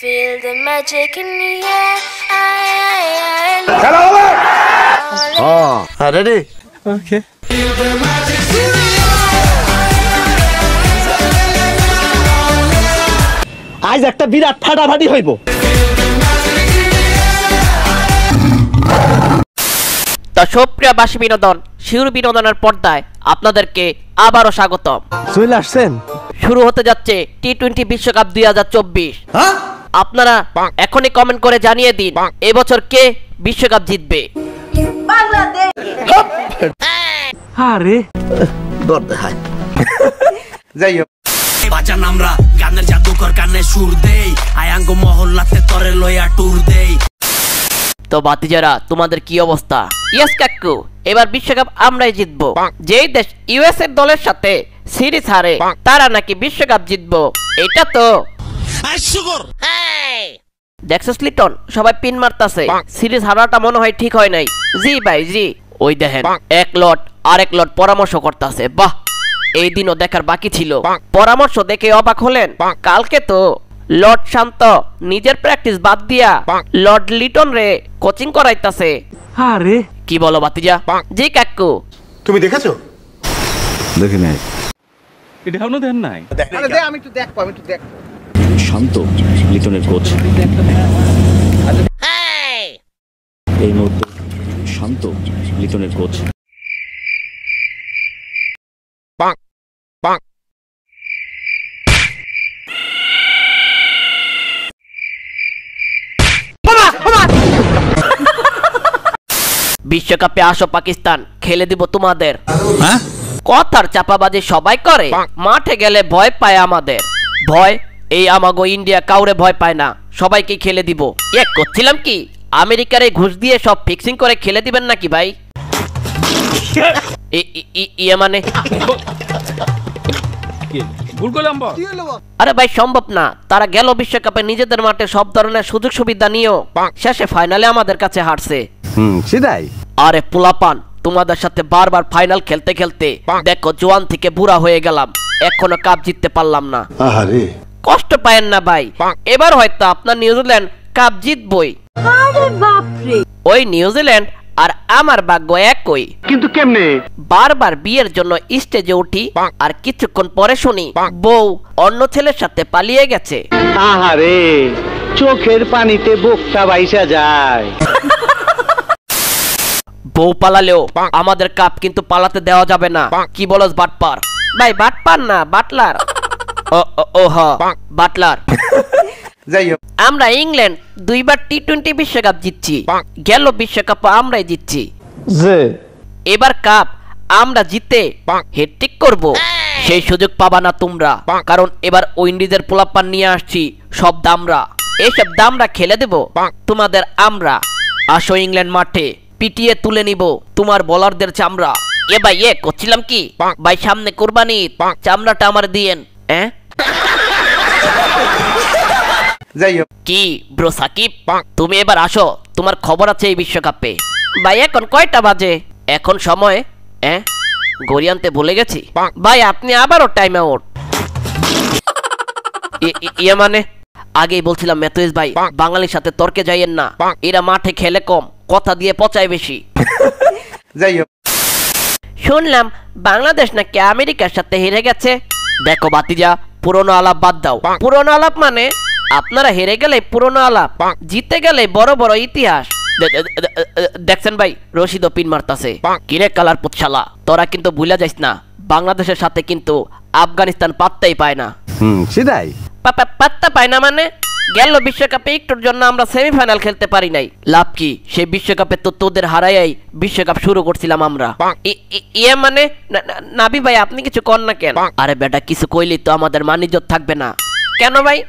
Feel the magic in the air. Hello, ready? Okay. আজ একটা বিরাট ফাটাফাটি হইব। তো সুপ্রিয় বাসী বিনোদন, শিউর বিনোদনের পর্দায় আপনাদেরকে আবারও স্বাগতম। চলে আসছেন। শুরু হতে যাচ্ছে টি-20 বিশ্বকাপ 2024। আপনারা এখনই কমেন্ট করে জানিয়ে দিন এবছর কে বিশ্বকাপ জিতবে। বাংলাদেশ। আরে দরদ হাই। যাই হোক, বাজান আমরা গানের জাদুকর গানে সুর দেই, আয়াঙ্গ মহল্লাতে তরে লয়া টুর দেই। তো বাতিজারা, তোমাদের কি অবস্থা? ইয়েস কাকু, এবার বিশ্বকাপ আমরাই জিতবো। যেই দেশ ইউএস এর দলের সাথে সিরিজ হারে তারা নাকি বিশ্বকাপ জিতবো, এটা তো দেখছস লিটন, সবাই পিন মারতাছে। সিরিজ হারাটা মনে হয় ঠিক হয় নাই। জি ভাই জি, ওই দেখেন এক লট আরেক লট পরামর্শ করতেছে। বাহ, এই দিনও দেখার বাকি ছিল। পরামর্শ দেখে অবাক হলেন? কালকে তো লর্ড শান্ত নিজের প্র্যাকটিস বাদ দিয়া লর্ড লিটন রে কোচিং করাইতাছে। আরে কি বলো বাতিজা? জি কাকু। তুমি দেখেছো? দেখি নাই। এটা এখনো দেন নাই? আমি একটু দেখবো। শান্ত লিটনের কোচ এই মুহূর্তে শান্ত লিটনের কোচ। বিশ্বকাপে আসো পাকিস্তান, খেলে দিব তোমাদের। কথার চাপাবাজি সবাই করে, মাঠে গেলে ভয় পায় আমাদের। ভয় এই আমাগো ইন্ডিয়া কাউরে ভয় পায় না, সবাইকে খেলে দিব। করছিলাম কি, আমেরিকার এই ঘুষ দিয়ে সব ফিক্সিং করে খেলে দিবেন নাকি ভাই? ইয়ে মানে আরে ভাই সম্ভব না। তারা গেল বিশ্বকাপে নিজেদের মাঠে সব ধরনের সুযোগ সুবিধা নিয়েও শেষে ফাইনালে আমাদের কাছে হারছে। সেটাই। আরে পোলাপান, তোমাদের সাথে বারবার ফাইনাল খেলতে খেলতে দেখো জোয়ান থেকে বুড়া হয়ে গেলাম, এখনো কাপ জিততে পারলাম না। আরে কষ্ট পায়েন না ভাই, এবার হয়তো আপনার নিউজিল্যান্ড কাপ জিতবই। আরে বাপ রে, ওই নিউজিল্যান্ড আর আমার ভাগ্য একই। কিন্তু কেমনে? বারবার বিয়ের জন্য স্টেজে উঠি আর কিছুক্ষণ পরে শুনি বউ অন্য ছেলের সাথে পালিয়ে গেছে। আহারে, চোখের পানিতে বুকটা বাইসা যায়। বউ পালালেও আমাদের কাপ কিন্তু পালাতে দেওয়া যাবে না। কি বলস বাটপার? ভাই বাটপার না, বাটলার। ও হ্যাঁ, বাটলার। যাই হোক, আমরা ইংল্যান্ড দুইবার টি-20 বিশ্বকাপ জিতছি, গেল বিশ্বকাপ আমরাই জিতছি। এবার কাপ আমরা জিতে হ্যাটট্রিক করব, সেই সুযোগ পাবা না তোমরা। কারণ এবার উইন্ডিজের পোলাপান নিয়ে আসছি সব দামরা। এইসব দামরা খেলে দেব তোমাদের আমরা। আসো ইংল্যান্ড মাঠে, পিটিয়ে তুলে নিব তোমার বলারদের চামড়া। ভাই করছিলাম কি ভাই, সামনে কুরবানি, চামড়াটা আমার দিয়েন। যাই হোক, কি ব্রো সাকিব, তুমি এবার আসো, তোমার খবর আছে এই বিশ্বকাপে। ভাই এখন কয়টা বাজে? এখন সময় ঘড়ি আনতে ভুলে গেছি ভাই। আপনি আবারও টাইম আউট। ইয়ে মানে আগেই বলছিলাম মেথুইস ভাই, বাঙালির সাথে তর্কে যাইয়েন না, এরা মাঠে খেলে কম, কথা দিয়ে পচায় বেশি। যাই হোক, শুনলাম বাংলাদেশ নাকি আমেরিকার সাথে হেরে গেছে। দেখো বাতিজা, পুরনো আলাপ বাদ দাও। পুরনো আলাপ মানে আপনারা হেরে গেলে পুরনো আলাপ, জিতে গেলে বড় বড় ইতিহাস। দেখছেন ভাই, রশিদ পিন মারতাছে। কিরে কালার পুতশালা, তোরা কিন্তু ভুলে যাইস না বাংলাদেশের সাথে কিন্তু আফগানিস্তান পাত্তাই পায় না। সেটাই। পাত্তা পায় না মানে গেল বিশ্বকাপে একটুর জন্য আমরা সেমিফাইনাল খেলতে পারি নাই। লাভ কি? সেই বিশ্বকাপে তো তোদের হারাইয়াই বিশ্বকাপ শুরু করছিলাম আমরা। ইয়ে মানে নাবি ভাই, আপনি কিছু কর না কেন? আরে বেটা, কিছু কইলি তো আমাদের মান-ইজ্জত থাকবে না। কেন ভাই?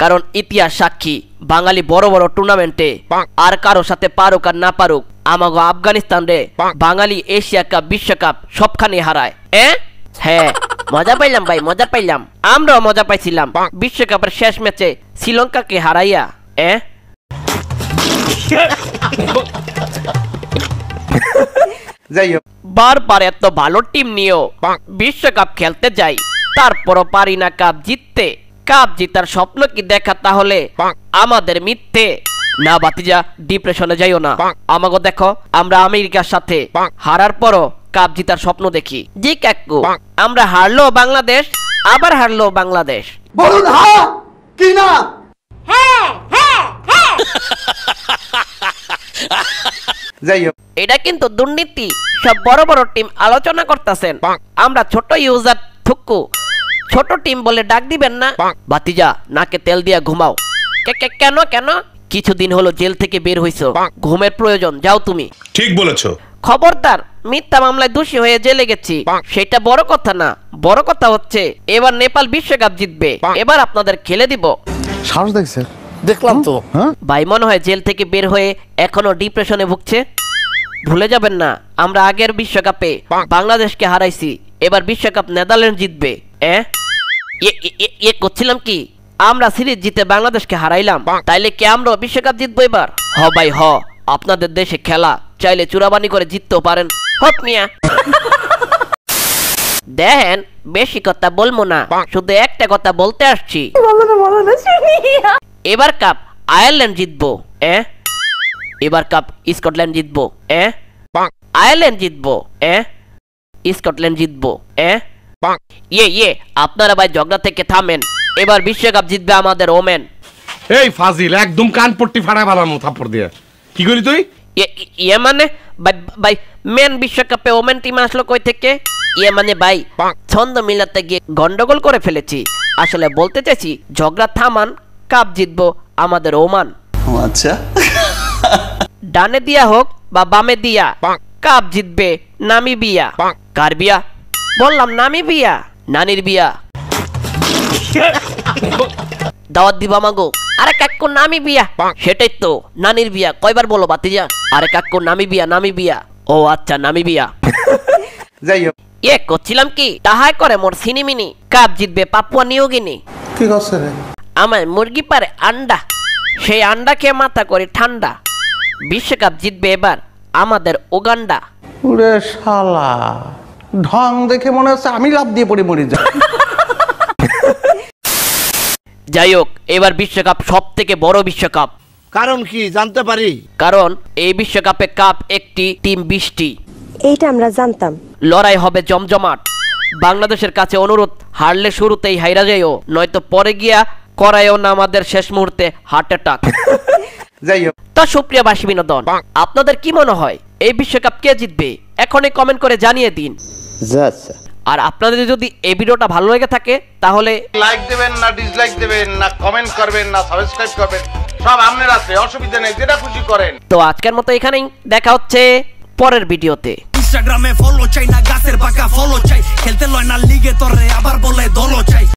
কারণ ইতিহাস সাক্ষী, বাঙালি বড় বড় টুর্নামেন্টে আর কারো সাথে পারুক আর না পারুক, আমাগো আফগানিস্তান রে বাঙালি এশিয়া কাপ বিশ্বকাপ সবখানে হারায়। হ্যাঁ, মজা পাইলাম ভাই, মজা পাইলাম। আমরাও মজা পাইছিলাম বিশ্বকাপের শেষ ম্যাচে শ্রীলঙ্কাকে হারাইয়া। যাই হোক, বারবার এত ভালো টিম নিয়েও বিশ্বকাপ খেলতে যাই, তারপরও পারি না কাপ জিততে। কাপ জিতার স্বপ্ন কি দেখা তাহলে আমাদের মিথ্যে না বাতিজা ডিপ্রেশনে যাইও না আমাগো দেখো আমরা আমেরিকার সাথে হারার পরও কাপ জিতার স্বপ্ন দেখি জি কাকু আমরা হারলো বাংলাদেশ আবার হারলো বাংলাদেশ বলুন হ্যাঁ কি না যাই হোক এটা কিন্তু দুর্নীতি সব বড় বড় টিম আলোচনা করতেছেন আমরা ছোট ইউজার থুকু ছোট টিম বলে ডাক দিবেন না বাতিজা নাকে তেল দিয়া ঘুমাও কেন কেন কিছুদিন হলো জেল থেকে বের হইছো ঘুমের প্রয়োজন যাও তুমি ঠিক বলেছো খবরদার মিথ্যা মামলায় দোষী হয়ে জেলে গেছি সেটা বড় কথা না বড় কথা হচ্ছে এবার নেপাল বিশ্বকাপ জিতবে এবার আপনাদের খেলে দিব সাহস দেখছে দেখলাম তো ভাই মনে হয় জেল থেকে বের হয়ে এখনো ডিপ্রেশনে ভুগছে ভুলে যাবেন না আমরা আগের বিশ্বকাপে বাংলাদেশকে হারাইছি এবার বিশ্বকাপ নেদারল্যান্ড জিতবে করছিলাম কি আমরা সিরিজ জিতে বাংলাদেশকে হারাইলাম তাইলে কি আমরা বিশ্বকাপ জিতবো এবার হ ভাই হ আপনাদের দেশে খেলা চাইলে চুরাবানি করে জিততেও পারেন হোক মিয়া দেখেন বেশি কথা বলবো না শুধু একটা কথা বলতে আসছি এবার কাপ আয়ারল্যান্ড জিতবো এবার কাপ স্কটল্যান্ড জিতবো আয়ারল্যান্ড জিতবো স্কটল্যান্ড জিতবো ইয়ে আপনারা ভাই ঝগড়া থেকে থামেন এবার বিশ্বকাপ জিতবে আমাদের ওমেন এই ফাজিল একদম কান পট্টি ফাড়া বানামো থাপ্পড় দিয়ে কি করি তুই ইয়ে মানে ভাই মেন বিশ্বকাপে ওমেন টিম আসলো কই থেকে ইয়ে মানে ভাই ছন্দ মিলাতে গিয়ে গন্ডগোল করে ফেলেছি আসলে বলতে চাইছি ঝগড়া থামান কাপ জিতবো আমাদের ওমান আচ্ছা ডানে দিয়া হোক বা বামে দিয়া কাপ জিতবে নামিবিয়া কার বিয়া বললাম নামিবিয়া নানির বিয়া দাওয়াত দিবা মাগো আরে কাকু নামিবিয়া সেটাই তো নানির বিয়া কয়বার বলো বাতিজা আরে কাকু নামিবিয়া ও আচ্ছা নামিবিয়া যাই হোক করছিলাম কি তাহাই করে মোর সিনিমিনি কাপ জিতবে পাপুয়া নিউগিনি কি করছে রে আমার মুরগি পারে আন্ডা সেই আন্ডা খেয়ে মাথা করে ঠান্ডা বিশ্বকাপ জিতবে এবার আমাদের উগান্ডা ওরে শালা ঢং দেখে মনে হচ্ছে আমি লাভ দিয়ে পড়ে মরে যাই যাই হোক এবার বিশ্বকাপ সব থেকে বড় বিশ্বকাপ কারণ কি জানতে পারি কারণ এই বিশ্বকাপে কাপ একটি টিম 20টি এইটা আমরা জানতাম লড়াই হবে জমজমাট বাংলাদেশের কাছে অনুরোধ হারলে শুরুতেই হাইরা যাইও নয়তো পরে গিয়া করায়ও না আমাদের শেষ মুহূর্তে হার্ট অ্যাটাক যাই হোক তা সুপ্রিয় বাসী বিনোদন আপনাদের কি মনে হয় এই বিশ্বকাপ কে জিতবে এখনই কমেন্ট করে জানিয়ে দিন আর আপনাদের যদি এই ভিডিওটা ভালো লেগে থাকে তাহলে লাইক দেবেন না ডিসলাইক দেবেন না কমেন্ট করবেন না সাবস্ক্রাইব করবেন সব আপনার আছে অসুবিধা নেই যেটা খুশি করেন তো আজকের মতো এখানেই দেখা হচ্ছে পরের ভিডিওতে ইনস্টাগ্রামে ফলো চাই না গাছের পাকা ফলো চাই খেলতে লয় না লিগে তোরে